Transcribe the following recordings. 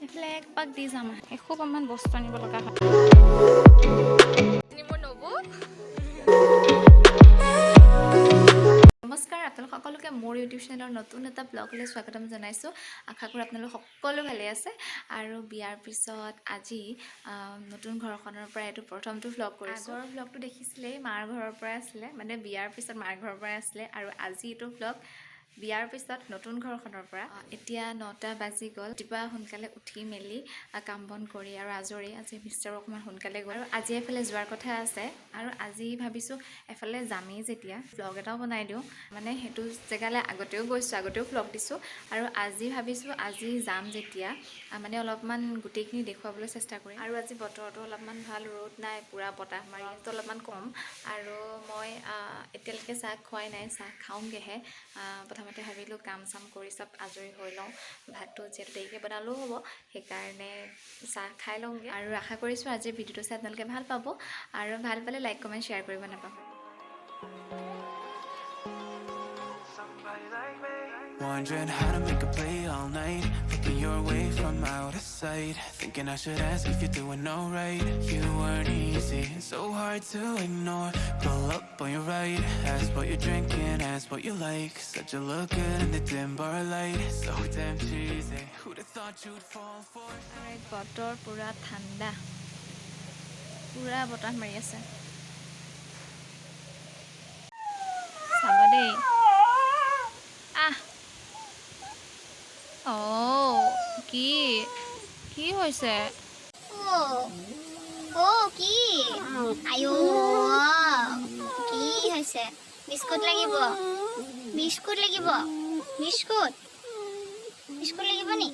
এইফালে এক পাক দি যাম এসোপামান বস্তু আনিব লগা হয় মোৰ নবু নমস্কাৰ আপোনালোক সকলোকে মোৰ ইউটিউব চেনেলৰ নতুন এটা ব্লগলৈ স্বাগতম জনাইছোঁ আশা কৰোঁ আপোনালোক সকলো ভালে আছে আৰু বিয়াৰ পিছত আজি নতুন ঘৰখনৰ পৰা এইটো প্ৰথমটো ব্লগ কৰিছোঁ আগৰ ব্লগটো দেখিছিলেই মাৰ ঘৰৰ পৰা আছিলে মানে বিয়াৰ পিছত মাৰ ঘৰৰ পৰা আছিলে আৰু আজি এইটো ব্লগ বিয়াৰ পিছত নতুন ঘৰখনৰ পৰা এতিয়া 9টা বাজি গ'ল ৰাতিপুৱা সোনকালে উঠি মেলি কাম বন কৰি আৰু আজৰি আজি মিষ্টাৰ অকণমান সোনকালে গ'ল আৰু আজি এফালে যোৱাৰ কথা আছে আৰু আজি ভাবিছোঁ এফালে যামেই যেতিয়া ব্লগ এটাও বনাই দিওঁ মানে সেইটো জেগালৈ আগতেও গৈছোঁ আগতেও ব্লগ দিছোঁ আৰু আজি ভাবিছোঁ আজি যাম যেতিয়া মানে অলপমান গোটেইখিনি দেখুৱাবলৈ চেষ্টা কৰিম আৰু আজি বতৰটো অলপমান ভাল ৰ'দ নাই পুৰা বতাহ মাৰি আছে অলপমান কম আৰু মই এতিয়ালৈকে চাহ খোৱাই নাই চাহ খাওঁগৈহে প্ৰথমতে ভাবিলোঁ কাম চাম কৰি চব আজৰি হৈ লওঁ ভাতটো যিহেতু দেৰিকৈ বনালেও হ'ব সেইকাৰণে চাহ খাই লওঁগৈ আৰু আশা কৰিছোঁ আজিৰ ভিডিঅ'টো চাই আপোনালোকে ভাল পাব আৰু ভাল পালে লাইক কমেণ্ট শ্বেয়াৰ কৰিব নাপাহৰিব Wondering how to make a play all night, looking your way from out of sight, thinking I should ask if you're doing alright. You weren't easy, so hard to ignore. Pull up on your right, ask what you're drinking, ask what you like. Said you look good in the dim bar light, so damn cheesy. Who'd have thought you'd fall for? বতৰ পুৰা ঠাণ্ডা পুৰা বতাহ মাৰি আছে চাব দেই কি কি হৈছে কি আয়ো কি হৈছে বিস্কুট লাগিব বিস্কুট লাগিব বিস্কুট বিস্কুট লাগিব নি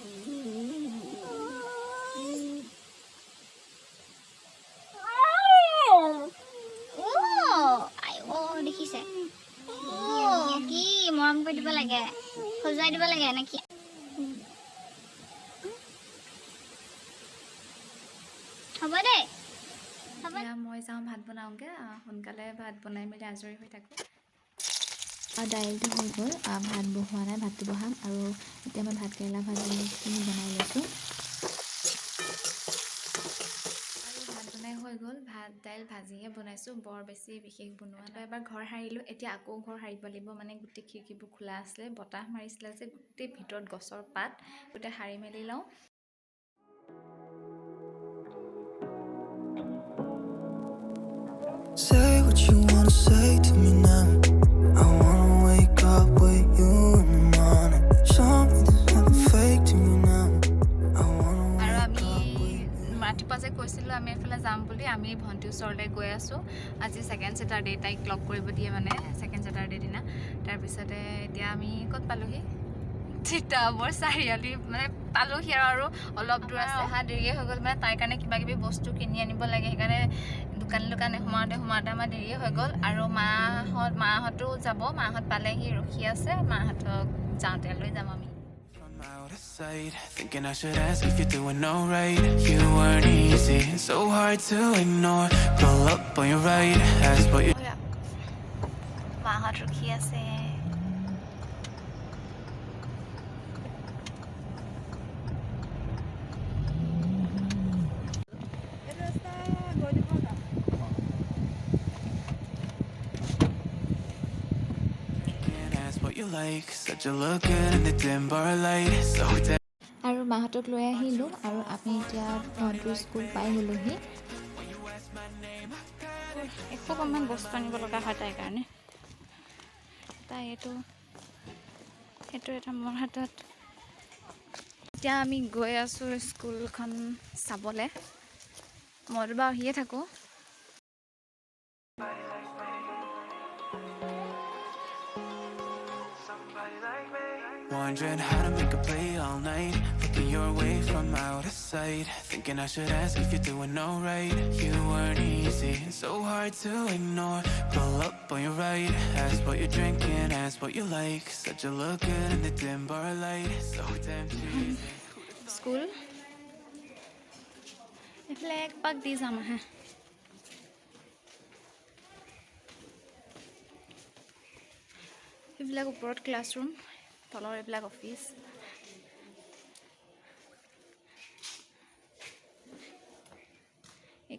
দেখিছে কি মৰম কৰি দিব লাগে সজাই দিব লাগে নেকি হ'ব দে মই যাওঁ ভাত বনাওঁগৈ সোনকালে ভাত বনাই মেলি আজৰি হৈ থাকোঁ দাইলটো হৈ গ'ল ভাত বহোৱা নাই ভাতটো বহাম আৰু এতিয়া মই ভাতকেৰেলা ভাজিখিনি বনাই লৈছোঁ আৰু ভাত বনাই হৈ গ'ল ভাত দাইল ভাজিহে বনাইছোঁ বৰ বেছি বিশেষ বনোৱা নাই এবাৰ ঘৰ সাৰিলোঁ এতিয়া আকৌ ঘৰ সাৰিব লাগিব মানে গোটেই খিৰিকীবোৰ খোলা আছিলে বতাহ মাৰিছিলে যে গোটেই ভিতৰত গছৰ পাত গোটেই সাৰি মেলি লওঁ Say what you wanna say to me now. I wanna wake up with you in the morning. Show me there's nothing fake to me now. I wanna আৰু wake আমি up with you. ৰাতিপুৱা যে কৈছিলোঁ আমি এইফালে যাম বুলি আমি ভণ্টিৰ ওচৰলৈ গৈ আছোঁ আজি ছেকেণ্ড ছেটাৰডে তাইক লগ কৰিব দিয়ে মানে ছেকেণ্ড ছেটাৰডে দিনা তাৰপিছতে এতিয়া আমি ক'ত পালোহি তিতাবৰ চাৰিআলি মানে পালোহি আৰু অলপ দূৰ আছে অহা দেৰিয়ে হৈ গ'ল মানে তাইৰ কাৰণে কিবা কিবি বস্তু কিনি আনিব লাগে সেইকাৰণে দোকানে সোমাওঁতে আমাৰ দেৰিয়ে হৈ গ'ল আৰু মাহঁতো যাব মাহঁত পালেহি ৰখি আছে মাহঁতক যাওঁতে লৈ যাম আমি From out of sight, thinking I should ask if you're doing alright. You weren't easy, so hard to ignore. Pull up on your right, ask what you. মাহঁত ৰখি আছে What you like, said you look good in the dim bar light, so damn. আৰু মাহঁতক লৈ আহিলোঁ আৰু আমি এতিয়া ভণ্টিৰ স্কুল পাই গ'লোহি এসোপামান বস্তু আনিব লগা হয় তাইৰ কাৰণে তাই সেইটো এটা মোৰ হাতত এতিয়া আমি গৈ আছোঁ স্কুলখন চাবলৈ মইতো বাৰু আহিয়ে থাকোঁ Wondering how to make a play all night, looking your way from out of sight, thinking I should ask if you're doing alright. You weren't easy, so hard to ignore. Pull up on your right, ask what you're drinking, ask what you like. Said you look good in the dim bar light, so damn cheesy. School এইফালে এক পাক দি যাম এইবিলাক ওপৰত classroom তলৰ এইবিলাক office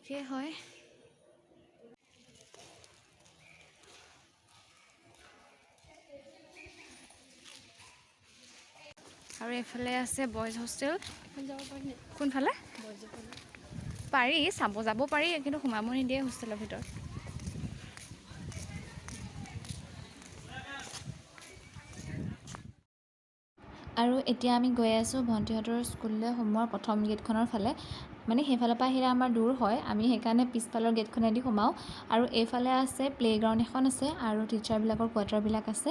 ঠিকেই হয়। আৰু এফালে আছে বয়েজ হোষ্টেল। কোনফালে? পাৰি যাব পাৰি, কিন্তু সোমাব নিদিয়ে হোষ্টেলৰ ভিতৰত। আৰু এতিয়া আমি গৈ আছোঁ ভণ্টিহঁতৰ স্কুললৈ সোমোৱাৰ প্ৰথম গেটখনৰ ফালে। মানে সেইফালৰ পৰা আহিলে আমাৰ দূৰ হয়, আমি সেইকাৰণে পিছফালৰ গেটখনেদি সোমাওঁ। আৰু এইফালে আছে প্লে'গ্ৰাউণ্ড এখন আছে আৰু টিচাৰবিলাকৰ কোৱাৰ্টাৰবিলাক আছে।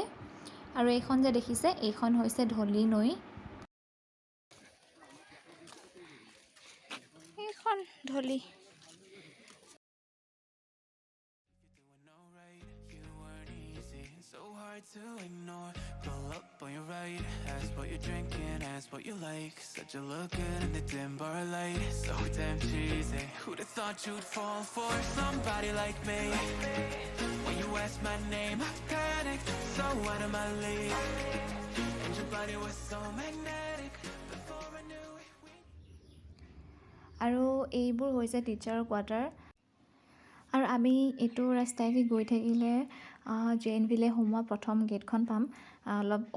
আৰু এইখন যে দেখিছে, এইখন হৈছে ঢলি নৈ। এইখন ঢলি। So hard to ignore. Pull up on your right, ask what you're drinking, ask what you like. Said you look good in the dim bar light. So damn cheesy. Who'd have thought you'd fall for somebody like me? When you asked my name, I panicked, so out of my league. And your body was so magnetic. Before I knew it, আৰু এইবোৰ হৈছে টিচাৰৰ quarter. আৰু আমি এইটো ৰাস্তাইদি গৈ থাকিলে 𝘃𝗧ville সোমোৱা প্ৰথম গেটখন পাম।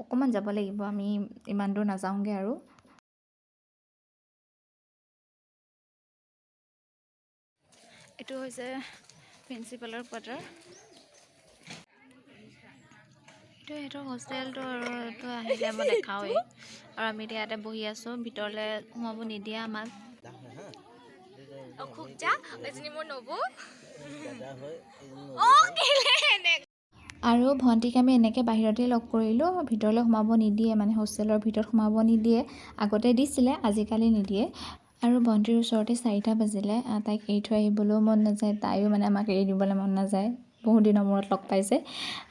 অকণমান যাব লাগিব, আমি ইমান দূৰ নাযাওঁগৈ আৰু। এইটো হৈছে প্ৰিন্সিপালৰ কোৱাৰ্টাৰ। এইটো সিহঁতৰ হোষ্টেলটো, আৰু এইটো আহিলে মই দেখাওঁৱেই। আৰু আমি এতিয়া ইয়াতে বহি আছোঁ, ভিতৰলৈ সোমাব নিদিয়ে আমাক। খুব যা এজনী মোৰ নবৌ। আৰু ভণ্টিক আমি এনেকৈ বাহিৰতে লগ কৰিলোঁ, ভিতৰলৈ সোমাব নিদিয়ে, মানে হোষ্টেলৰ ভিতৰত সোমাব নিদিয়ে। আগতে দিছিলে, আজিকালি নিদিয়ে। আৰু ভণ্টিৰ ওচৰতে 4টা বাজিলে, তাইক এৰি থৈ আহিবলৈও মন নাযায়, তাইও মানে আমাক এৰি দিবলৈ মন নাযায়। বহুত দিনৰ মূৰত লগ পাইছে।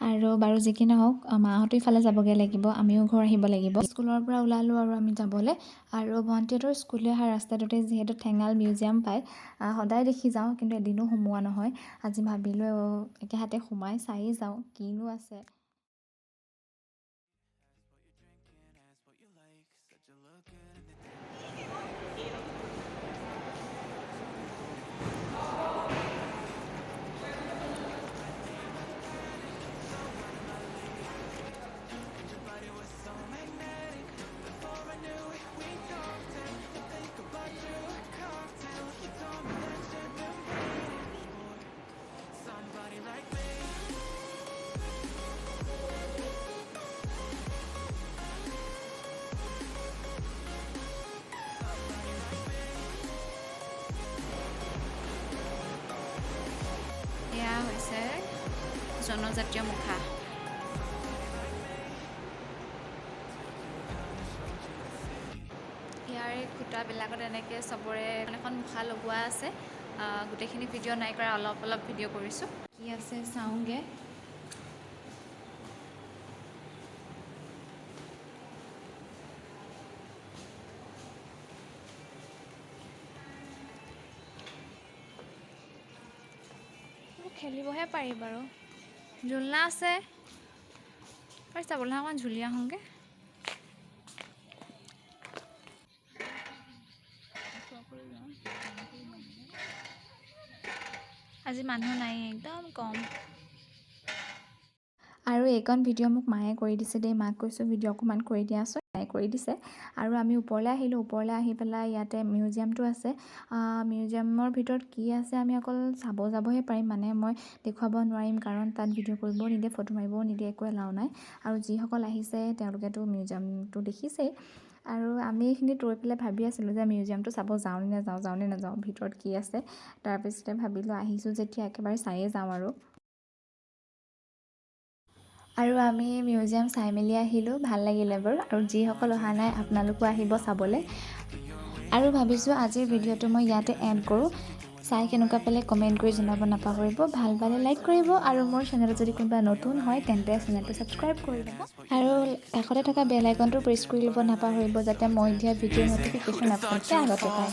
আৰু বাৰু যি কি নহওক, মাহঁতো ইফালে যাবগৈ লাগিব, আমিও ঘৰ আহিব লাগিব। স্কুলৰ পৰা ওলালোঁ আৰু আমি যাবলৈ। আৰু ভণ্টিহঁতৰ স্কুললৈ অহা ৰাস্তাটোতে যিহেতু ঠেঙাল মিউজিয়াম পায়, সদায় দেখি যাওঁ, কিন্তু এদিনো সোমোৱা নহয়। আজি ভাবিলোঁ একেহাতে সোমাই চায়েই যাওঁ, কিনো আছে। এয়া হৈছে জনজাতীয় মুখা। ইয়াৰে খুঁটাবিলাকত এনেকৈ চবৰে এখন মুখা লগোৱা আছে। গোটেইখিনি ভিডিঅ' নাই কৰা, অলপ অলপ ভিডিঅ' কৰিছোঁ। কি আছে চাওঁগৈ। খেলিবহে পাৰি বাৰু, ঝুলনা আছে। পাৰি চাবলৈ অকণমান ঝুলি আহোঁগৈ। আজি মানুহ নাই, একদম কম। আৰু এইকণ ভিডিঅ' মোক মায়ে কৰি দিছে দেই, মাক কৈছোঁ ভিডিঅ' অকণমান কৰি দিয়াচোন, মায়ে কৰি দিছে। আৰু আমি ওপৰলৈ আহিলোঁ, ওপৰলৈ আহি পেলাই ইয়াতে মিউজিয়ামটো আছে। মিউজিয়ামৰ ভিতৰত কি আছে আমি অকল চাব যাবহে পাৰিম, মানে মই দেখুৱাব নোৱাৰিম, কাৰণ তাত ভিডিঅ' কৰিবও নিদিয়ে, ফটো মাৰিবও নিদিয়ে, একো এলাও নাই। আৰু যিসকল আহিছে তেওঁলোকেতো মিউজিয়ামটো দেখিছেই। আৰু আমি এইখিনিত ৰৈ পেলাই ভাবি আছিলোঁ যে মিউজিয়ামটো চাব যাওঁনে নাযাওঁ, ভিতৰত কি আছে। তাৰপিছতে ভাবিলোঁ আহিছোঁ যেতিয়া একেবাৰে চায়েই যাওঁ আৰু। আৰু আমি মিউজিয়াম চাই মেলি আহিলোঁ, ভাল লাগিলে বাৰু। আৰু যিসকল অহা নাই আপোনালোকো আহিব চাবলৈ। আৰু ভাবিছোঁ আজিৰ ভিডিঅ'টো মই ইয়াতে এণ্ড কৰোঁ। চাই কেনেকুৱা পালে কমেণ্ট কৰি জনাব নাপাহৰিব, ভাল পালে লাইক কৰিব। আৰু মোৰ চেনেলত যদি কোনোবা নতুন হয় তেন্তে চেনেলটো ছাবস্ক্ৰাইব কৰি ল'ব। আৰু কাষতে থকা বেল আইকনটো প্ৰেছ কৰি ল'ব নাপাহৰিব, যাতে মই দিয়া ভিডিঅ'ৰ ন'টিফিকেশ্যন আপোনালোকে আগতে পায়।